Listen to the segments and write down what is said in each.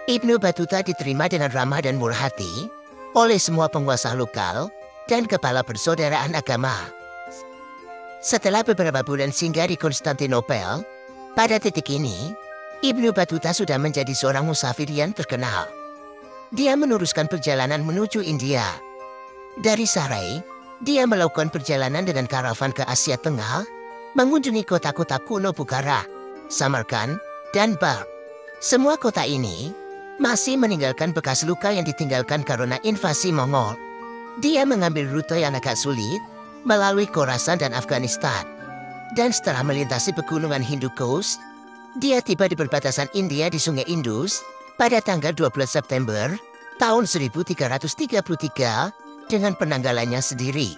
Ibnu Battuta diterima dengan ramah dan murah hati oleh semua penguasa lokal dan kepala persaudaraan agama. Setelah beberapa bulan singgah di Konstantinopel, pada titik ini, Ibnu Battuta sudah menjadi seorang musafir yang terkenal. Dia meneruskan perjalanan menuju India. Dari Sarai, dia melakukan perjalanan dengan karavan ke Asia Tengah, mengunjungi kota-kota kuno Bukhara, Samarkand, dan Balkh. Semua kota ini masih meninggalkan bekas luka yang ditinggalkan karena invasi Mongol. Dia mengambil rute yang agak sulit, melalui Khorasan dan Afghanistan. Dan setelah melintasi pegunungan Hindu Kush, dia tiba di perbatasan India di Sungai Indus pada tanggal 12 September tahun 1333 dengan penanggalannya sendiri.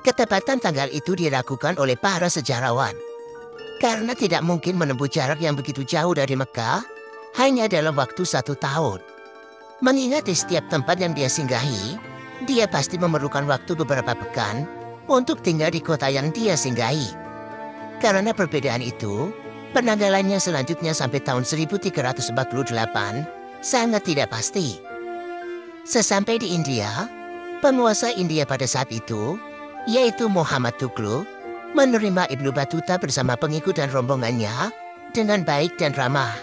Ketepatan tanggal itu diragukan oleh para sejarawan, karena tidak mungkin menempuh jarak yang begitu jauh dari Mekah hanya dalam waktu 1 tahun. Mengingat di setiap tempat yang dia singgahi, dia pasti memerlukan waktu beberapa pekan untuk tinggal di kota yang dia singgahi. Karena perbedaan itu, penanggalannya selanjutnya sampai tahun 1348 sangat tidak pasti. Sesampai di India, penguasa India pada saat itu, yaitu Muhammad Tughlaq, menerima Ibnu Battuta bersama pengikut dan rombongannya dengan baik dan ramah.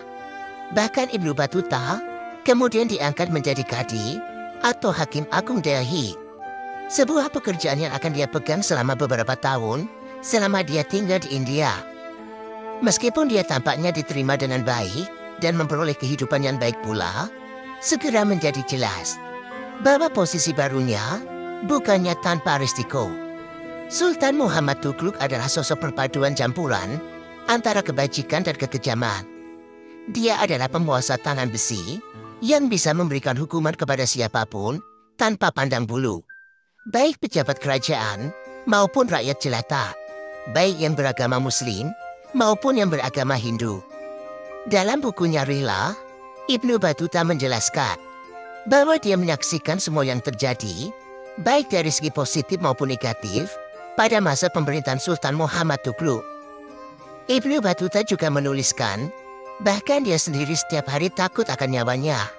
Bahkan Ibnu Battuta kemudian diangkat menjadi Qadi atau Hakim Agung Delhi, sebuah pekerjaan yang akan dia pegang selama beberapa tahun selama dia tinggal di India. Meskipun dia tampaknya diterima dengan baik dan memperoleh kehidupan yang baik pula, segera menjadi jelas bahwa posisi barunya bukannya tanpa risiko. Sultan Muhammad Tughlaq adalah sosok perpaduan campuran antara kebajikan dan kekejaman. Dia adalah penguasa tangan besi yang bisa memberikan hukuman kepada siapapun tanpa pandang bulu, baik pejabat kerajaan maupun rakyat jelata, baik yang beragama Muslim maupun yang beragama Hindu. Dalam bukunya Rihlah, Ibnu Battuta menjelaskan bahwa dia menyaksikan semua yang terjadi, baik dari segi positif maupun negatif, pada masa pemerintahan Sultan Muhammad Tughlaq. Ibnu Battuta juga menuliskan, bahkan dia sendiri setiap hari takut akan nyawanya,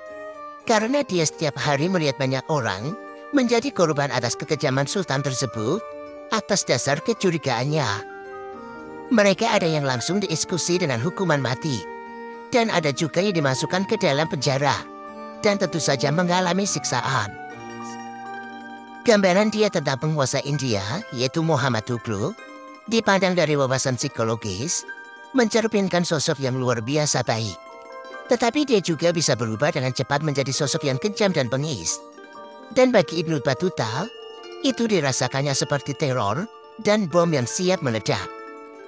karena dia setiap hari melihat banyak orang menjadi korban atas kekejaman Sultan tersebut atas dasar kecurigaannya. Mereka ada yang langsung dieksekusi dengan hukuman mati, dan ada juga yang dimasukkan ke dalam penjara, dan tentu saja mengalami siksaan. Gambaran dia tentang penguasa India, yaitu Muhammad Tughlaq, dipandang dari wawasan psikologis, mencerminkan sosok yang luar biasa baik. Tetapi dia juga bisa berubah dengan cepat menjadi sosok yang kejam dan bengis. Dan bagi Ibnu Battuta, itu dirasakannya seperti teror dan bom yang siap meledak.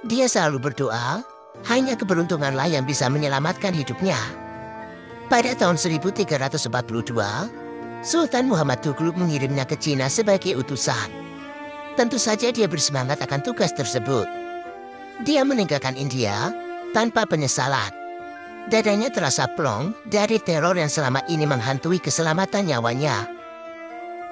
Dia selalu berdoa, hanya keberuntunganlah yang bisa menyelamatkan hidupnya. Pada tahun 1342, Sultan Muhammad Tughlaq mengirimnya ke Cina sebagai utusan. Tentu saja dia bersemangat akan tugas tersebut. Dia meninggalkan India tanpa penyesalan. Dadanya terasa plong dari teror yang selama ini menghantui keselamatan nyawanya.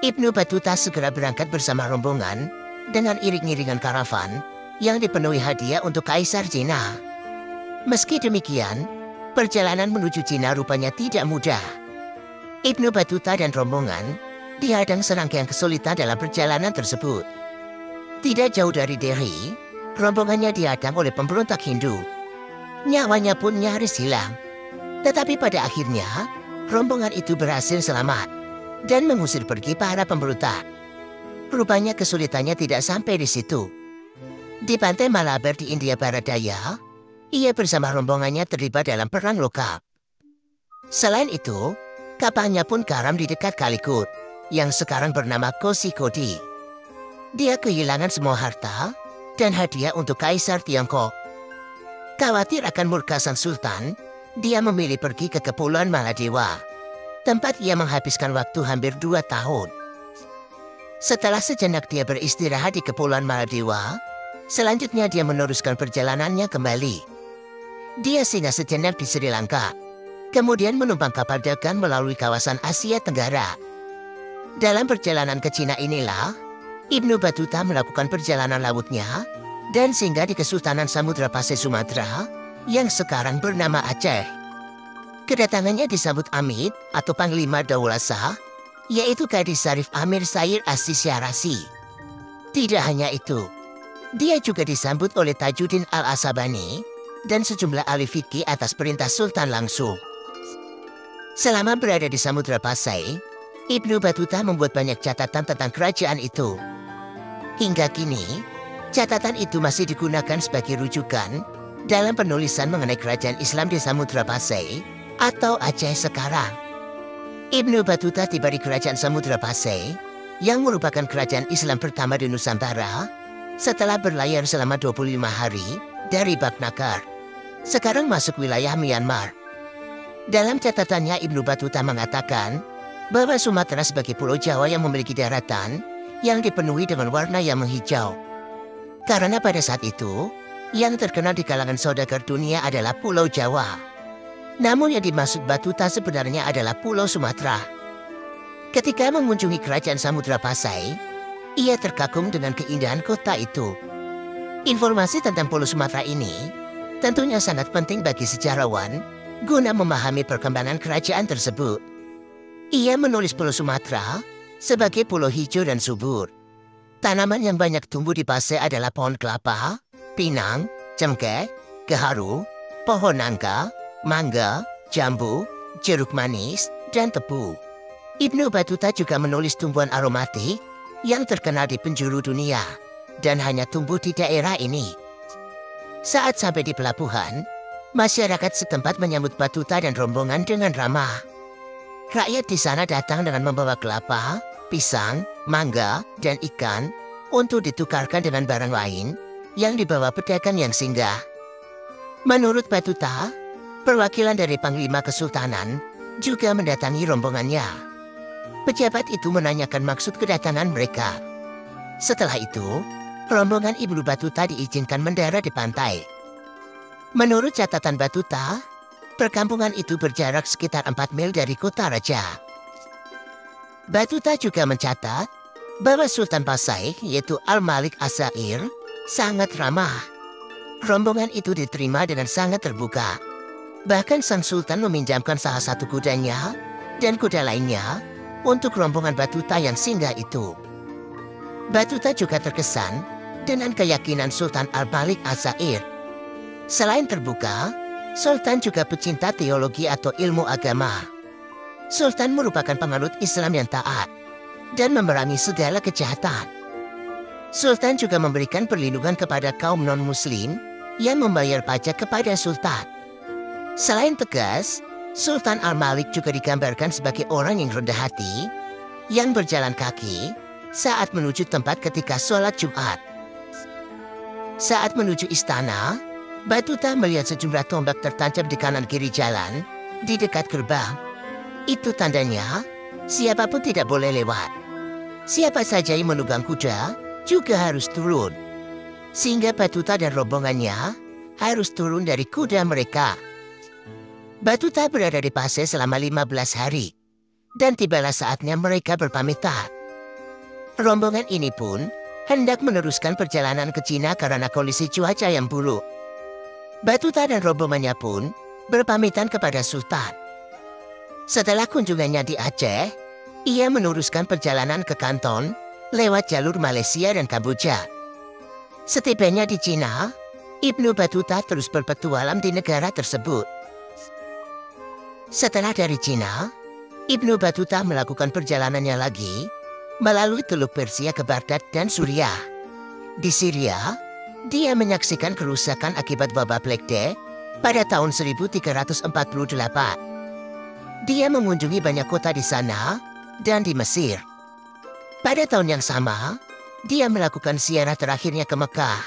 Ibnu Battuta segera berangkat bersama rombongan dengan iring-iringan karavan yang dipenuhi hadiah untuk Kaisar Cina. Meski demikian, perjalanan menuju Cina rupanya tidak mudah. Ibnu Battuta dan rombongan dihadang serangkaian kesulitan dalam perjalanan tersebut. Tidak jauh dari Delhi, rombongannya dihadang oleh pemberontak Hindu. Nyawanya pun nyaris hilang. Tetapi pada akhirnya, rombongan itu berhasil selamat dan mengusir pergi para pemberontak. Rupanya kesulitannya tidak sampai di situ. Di pantai Malabar di India Barat Daya, ia bersama rombongannya terlibat dalam perang lokal. Selain itu, kapalnya pun karam di dekat Calicut, yang sekarang bernama Kozhikode. Dia kehilangan semua harta dan hadiah untuk Kaisar Tiongkok. Khawatir akan murka sang sultan, dia memilih pergi ke Kepulauan Maladewa, tempat ia menghabiskan waktu hampir 2 tahun. Setelah sejenak dia beristirahat di Kepulauan Maladewa, selanjutnya dia meneruskan perjalanannya kembali. Dia singgah sejenak di Sri Lanka, kemudian menumpang kapal dagang melalui kawasan Asia Tenggara. Dalam perjalanan ke Cina inilah, Ibnu Battuta melakukan perjalanan lautnya dan singgah di Kesultanan Samudra Pasir Sumatera yang sekarang bernama Aceh. Kedatangannya disambut Amit atau Panglima Daulah Shah, yaitu Kadis Syarif Amir Said As-Syarasi. Tidak hanya itu, dia juga disambut oleh Tajuddin Al-Asabani dan sejumlah ahli fikih atas perintah Sultan langsung. Selama berada di Samudra Pasai, Ibnu Battuta membuat banyak catatan tentang kerajaan itu. Hingga kini, catatan itu masih digunakan sebagai rujukan dalam penulisan mengenai kerajaan Islam di Samudra Pasai atau Aceh sekarang. Ibnu Battuta tiba di kerajaan Samudra Pasai, yang merupakan kerajaan Islam pertama di Nusantara, setelah berlayar selama 25 hari dari Bab Nakar, sekarang masuk wilayah Myanmar. Dalam catatannya, Ibnu Battuta mengatakan bahwa Sumatera sebagai pulau Jawa yang memiliki daratan yang dipenuhi dengan warna yang menghijau. Karena pada saat itu, yang terkenal di kalangan saudagar dunia adalah Pulau Jawa. Namun yang dimaksud Battuta sebenarnya adalah Pulau Sumatera. Ketika mengunjungi kerajaan Samudra Pasai, ia terkagum dengan keindahan kota itu. Informasi tentang Pulau Sumatera ini tentunya sangat penting bagi sejarawan guna memahami perkembangan kerajaan tersebut. Ia menulis Pulau Sumatera sebagai pulau hijau dan subur. Tanaman yang banyak tumbuh di Pasai adalah pohon kelapa, pinang, cengkeh, gaharu, pohon nangka, mangga, jambu, jeruk manis, dan tebu. Ibnu Battuta juga menulis tumbuhan aromatik yang terkenal di penjuru dunia dan hanya tumbuh di daerah ini. Saat sampai di pelabuhan, masyarakat setempat menyambut Battuta dan rombongan dengan ramah. Rakyat di sana datang dengan membawa kelapa, pisang, mangga, dan ikan untuk ditukarkan dengan barang lain yang dibawa pedagang yang singgah. Menurut Battuta, perwakilan dari Panglima Kesultanan juga mendatangi rombongannya. Pejabat itu menanyakan maksud kedatangan mereka. Setelah itu, rombongan Ibnu Battuta diizinkan mendarat di pantai. Menurut catatan Battuta, perkampungan itu berjarak sekitar 4 mil dari kota raja. Battuta juga mencatat bahwa Sultan Pasai, yaitu Al-Malik As-Sair, sangat ramah. Rombongan itu diterima dengan sangat terbuka. Bahkan sang Sultan meminjamkan salah satu kudanya dan kuda lainnya untuk rombongan Battuta yang singgah itu. Battuta juga terkesan dengan keyakinan Sultan Al-Malik As-Sair. Selain terbuka, Sultan juga pecinta teologi atau ilmu agama. Sultan merupakan penganut Islam yang taat dan memerangi segala kejahatan. Sultan juga memberikan perlindungan kepada kaum non-muslim yang membayar pajak kepada Sultan. Selain tegas, Sultan Al-Malik juga digambarkan sebagai orang yang rendah hati, yang berjalan kaki saat menuju tempat ketika sholat Jumat. Saat menuju istana, Battuta melihat sejumlah tombak tertancap di kanan kiri jalan, di dekat gerbang. Itu tandanya, siapapun tidak boleh lewat. Siapa saja yang menunggang kuda, juga harus turun. Sehingga Battuta dan rombongannya harus turun dari kuda mereka. Battuta berada di Pasai selama 15 hari, dan tibalah saatnya mereka berpamitan. Rombongan ini pun hendak meneruskan perjalanan ke Cina karena kondisi cuaca yang buruk. Battuta dan rombongannya pun berpamitan kepada Sultan. Setelah kunjungannya di Aceh, ia meneruskan perjalanan ke Kanton lewat jalur Malaysia dan Kamboja. Setibanya di Cina, Ibnu Battuta terus berpetualang di negara tersebut. Setelah dari Cina, Ibnu Battuta melakukan perjalanannya lagi melalui Teluk Persia ke Baghdad dan Suriah. Di Syria, dia menyaksikan kerusakan akibat wabah Black Death pada tahun 1348. Dia mengunjungi banyak kota di sana dan di Mesir. Pada tahun yang sama, dia melakukan ziarah terakhirnya ke Mekah.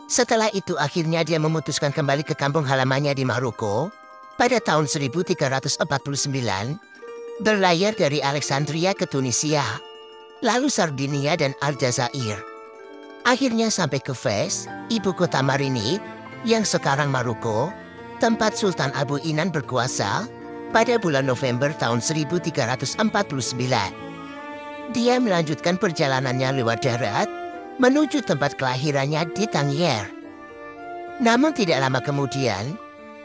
Setelah itu akhirnya dia memutuskan kembali ke kampung halamannya di Maroko. Pada tahun 1349, berlayar dari Alexandria ke Tunisia, lalu Sardinia dan Aljazair. Akhirnya sampai ke Fez, ibu kota Marinid, yang sekarang Maroko, tempat Sultan Abu Inan berkuasa pada bulan November tahun 1349. Dia melanjutkan perjalanannya lewat darat menuju tempat kelahirannya di Tangier. Namun tidak lama kemudian,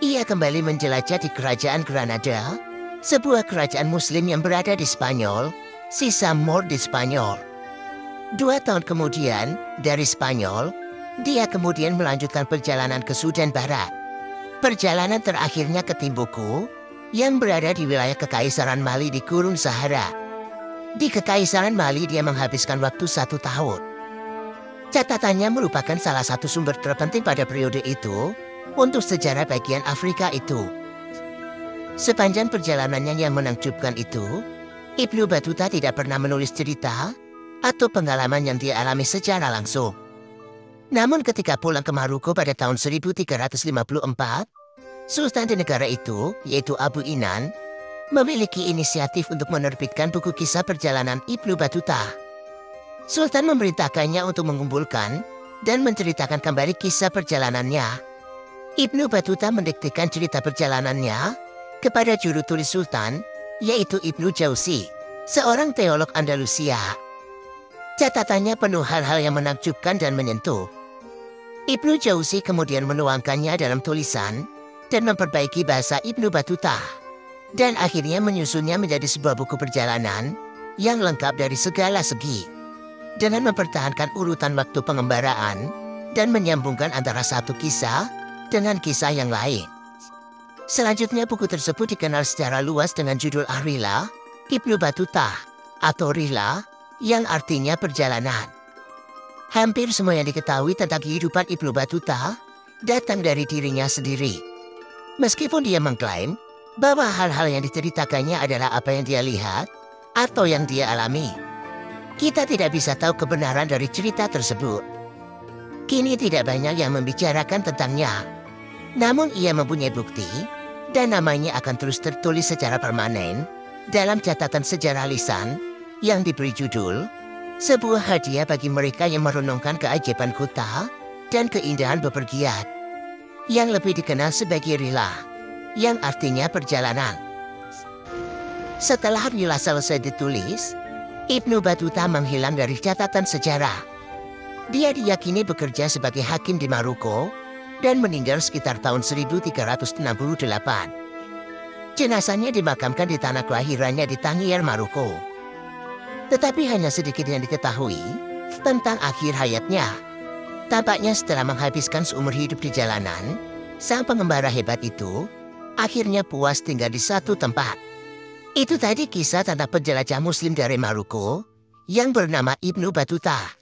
Ia kembali menjelajah di kerajaan Granada, sebuah kerajaan muslim yang berada di Spanyol, sisa Moor di Spanyol. 2 tahun kemudian, dari Spanyol, dia kemudian melanjutkan perjalanan ke Sudan Barat. Perjalanan terakhirnya ke Timbuktu, yang berada di wilayah Kekaisaran Mali di Gurun Sahara. Di Kekaisaran Mali dia menghabiskan waktu 1 tahun. Catatannya merupakan salah satu sumber terpenting pada periode itu untuk sejarah bagian Afrika itu. Sepanjang perjalanannya yang menakjubkan itu, Ibnu Battuta tidak pernah menulis cerita atau pengalaman yang dia alami secara langsung. Namun ketika pulang ke Maroko pada tahun 1354, Sultan di negara itu, yaitu Abu Inan, memiliki inisiatif untuk menerbitkan buku kisah perjalanan Ibnu Battuta. Sultan memerintahkannya untuk mengumpulkan dan menceritakan kembali kisah perjalanannya. Ibnu Battuta mendiktekan cerita perjalanannya kepada juru tulis Sultan, yaitu Ibnu Jauzi, seorang teolog Andalusia. Catatannya penuh hal-hal yang menakjubkan dan menyentuh. Ibnu Jauzi kemudian menuangkannya dalam tulisan dan memperbaiki bahasa Ibnu Battuta, dan akhirnya menyusunnya menjadi sebuah buku perjalanan yang lengkap dari segala segi, dengan mempertahankan urutan waktu pengembaraan dan menyambungkan antara satu kisah dengan kisah yang lain. Selanjutnya buku tersebut dikenal secara luas dengan judul Ar-Rihlah Ibnu Battuta atau Rihlah yang artinya perjalanan. Hampir semua yang diketahui tentang kehidupan Ibnu Battuta datang dari dirinya sendiri. Meskipun dia mengklaim bahwa hal-hal yang diceritakannya adalah apa yang dia lihat atau yang dia alami, kita tidak bisa tahu kebenaran dari cerita tersebut. Kini tidak banyak yang membicarakan tentangnya. Namun ia mempunyai bukti, dan namanya akan terus tertulis secara permanen dalam catatan sejarah lisan yang diberi judul Sebuah Hadiah Bagi Mereka Yang Merenungkan Keajaiban Kota dan Keindahan Bepergian, yang lebih dikenal sebagai Rihlah, yang artinya perjalanan. Setelah Rihlah selesai ditulis, Ibnu Battuta menghilang dari catatan sejarah. Dia diyakini bekerja sebagai hakim di Maroko dan meninggal sekitar tahun 1368. Jenazahnya dimakamkan di tanah kelahirannya di Tangier, Maroko. Tetapi hanya sedikit yang diketahui tentang akhir hayatnya. Tampaknya setelah menghabiskan seumur hidup di jalanan, sang pengembara hebat itu akhirnya puas tinggal di satu tempat. Itu tadi kisah tentang penjelajah muslim dari Maroko yang bernama Ibnu Battuta.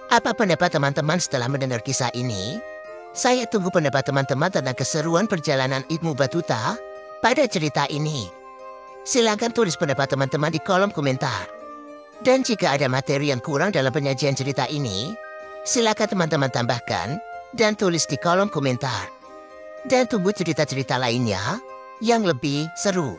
Apa pendapat teman-teman setelah mendengar kisah ini? Saya tunggu pendapat teman-teman tentang keseruan perjalanan Ibnu Battuta pada cerita ini. Silakan tulis pendapat teman-teman di kolom komentar. Dan jika ada materi yang kurang dalam penyajian cerita ini, silakan teman-teman tambahkan dan tulis di kolom komentar. Dan tunggu cerita-cerita lainnya yang lebih seru.